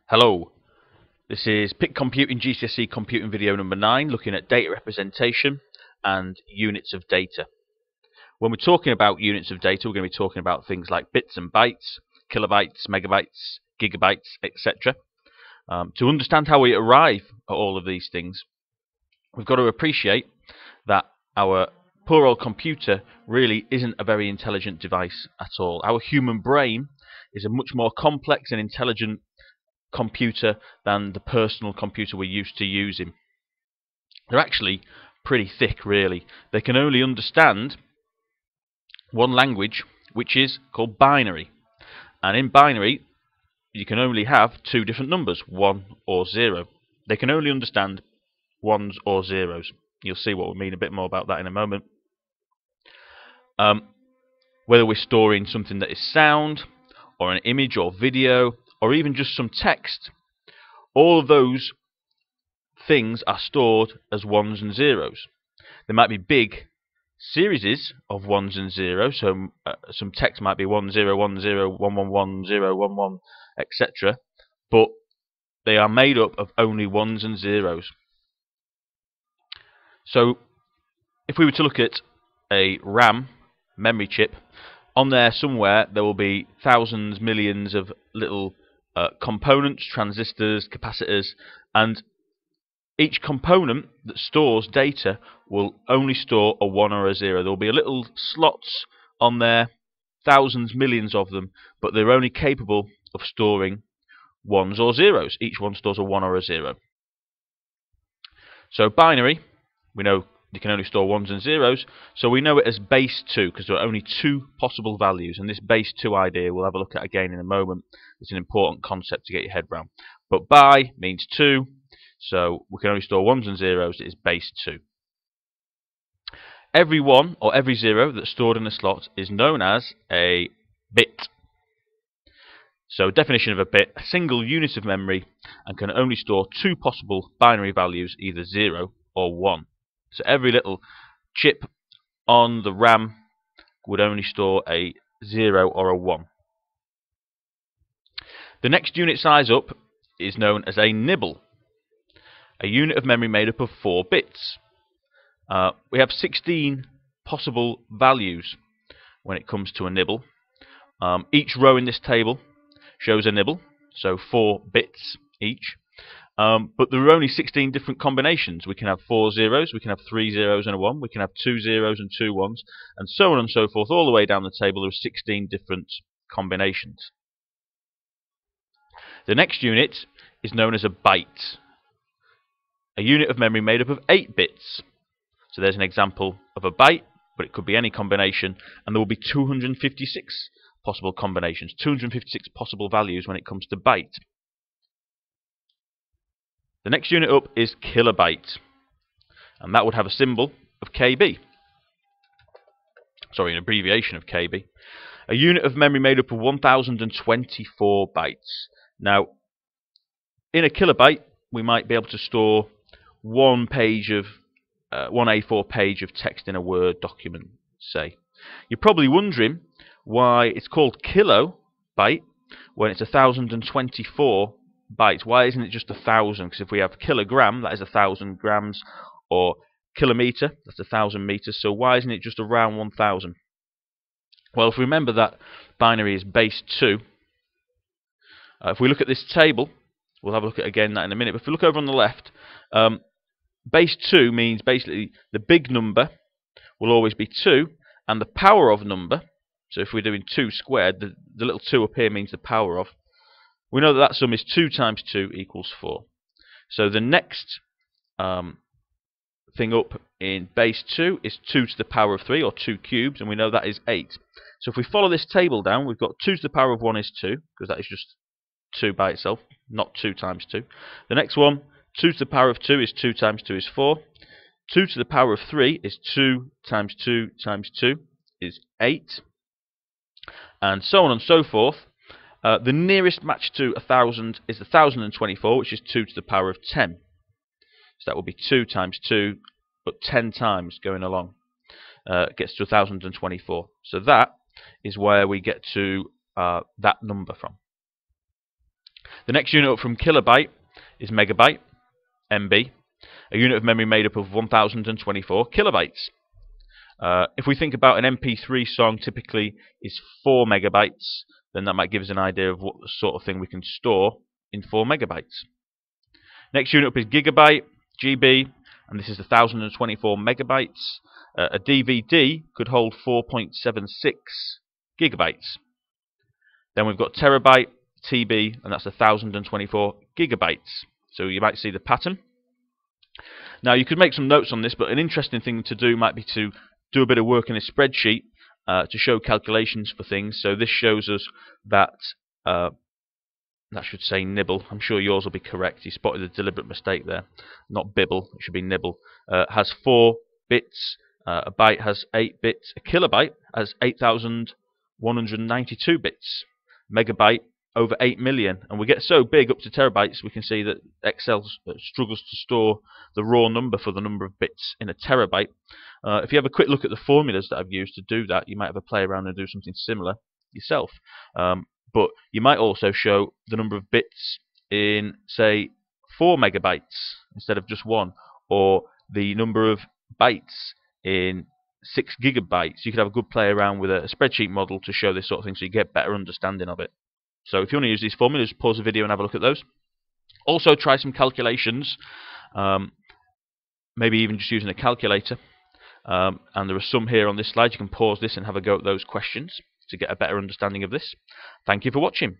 Hello, this is PICKCOMPUTING GCSE Computing video number 9, looking at data representation and units of data. When we're talking about units of data, we're going to be talking about things like bits and bytes, kilobytes, megabytes, gigabytes, etc. To understand how we arrive at all of these things, we've got to appreciate that our poor old computer really isn't a very intelligent device at all. Our human brain is a much more complex and intelligent computer than the personal computer we're used to using. They're actually pretty thick, really. They can only understand one language, which is called binary. And in binary, you can only have two different numbers, 1 or 0. They can only understand ones or zeros. You'll see what we mean a bit more about that in a moment. Whether we're storing something that is sound, or an image or video, or even just some text, all of those things are stored as ones and zeros. There might be big series of ones and zeros, so some text might be 1010, 111011, etc. But they are made up of only ones and zeros. So if we were to look at a RAM memory chip, on there somewhere there will be thousands, millions of little components, transistors, capacitors, and each component that stores data will only store a 1 or a 0. There will be little slots on there, thousands, millions of them, but they're only capable of storing ones or zeros. Each one stores a 1 or a 0. So binary, we know you can only store ones and zeros, so we know it as base 2 because there are only two possible values, and this base 2 idea we'll have a look at again in a moment. It's an important concept to get your head around. But bi means 2, so we can only store ones and zeros. It is base 2. Every 1 or every 0 that's stored in a slot is known as a bit. So definition of a bit: a single unit of memory and can only store two possible binary values, either 0 or 1. So every little chip on the RAM would only store a 0 or a 1. The next unit size up is known as a nibble, a unit of memory made up of 4 bits. We have 16 possible values when it comes to a nibble. Each row in this table shows a nibble, so 4 bits each. But there are only 16 different combinations. We can have 4 zeros, we can have 3 zeros and a 1, we can have 2 zeros and 2 ones, and so on and so forth. All the way down the table there are 16 different combinations. The next unit is known as a byte, a unit of memory made up of 8 bits. So there's an example of a byte, but it could be any combination, and there will be 256 possible combinations, 256 possible values when it comes to byte. The next unit up is kilobyte, and that would have a symbol of KB. Sorry, an abbreviation of KB. A unit of memory made up of 1024 bytes. Now, in a kilobyte, we might be able to store one A4 page of text in a Word document, say. You're probably wondering why it's called kilobyte when it's 1024 bytes. Why isn't it just 1,000? Because if we have kilogram, that is 1,000 grams, or kilometer, that's 1,000 meters. So why isn't it just around 1,000? Well, if we remember that binary is base 2, if we look at this table, we'll have a look at again that in a minute. But if we look over on the left, base 2 means basically the big number will always be 2, and the power of number. So if we're doing 2 squared, the little 2 up here means the power of. We know that sum is 2 times 2 equals 4. So the next thing up in base 2 is 2 to the power of 3, or 2 cubed, and we know that is 8. So if we follow this table down, we've got 2 to the power of 1 is 2, because that is just 2 by itself, not 2 times 2. The next one, 2 to the power of 2 is 2 times 2 is 4. 2 to the power of 3 is 2 times 2 times 2 is 8. And so on and so forth. The nearest match to 1,000 is 1,024, which is 2 to the power of 10. So that will be 2 times 2, but 10 times going along. Gets to 1,024. So that is where we get to that number from. The next unit up from kilobyte is megabyte, MB, a unit of memory made up of 1024 kilobytes. If we think about an MP3 song typically is 4 megabytes, then that might give us an idea of what sort of thing we can store in 4 megabytes. Next unit up is gigabyte, GB, and this is 1024 megabytes. A DVD could hold 4.76 gigabytes. Then we've got terabyte, TB, and that's 1024 gigabytes. So you might see the pattern. Now you could make some notes on this, but an interesting thing to do might be to do a bit of work in a spreadsheet to show calculations for things. So this shows us that, that should say nibble. I'm sure yours will be correct. You spotted a deliberate mistake there. Not bibble, it should be nibble. Has 4 bits. A byte has 8 bits. A kilobyte has 8,192 bits. Megabyte over 8 million. And we get so big up to terabytes, we can see that Excel struggles to store the raw number for the number of bits in a terabyte. If you have a quick look at the formulas that I've used to do that, you might have a play around and do something similar yourself. But you might also show the number of bits in, say, 4 megabytes instead of just 1, or the number of bytes in 6 gigabytes. You could have a good play around with a spreadsheet model to show this sort of thing so you get better understanding of it. So if you want to use these formulas, pause the video and have a look at those. Also try some calculations, maybe even just using a calculator. And there are some here on this slide. You can pause this and have a go at those questions to get a better understanding of this. Thank you for watching.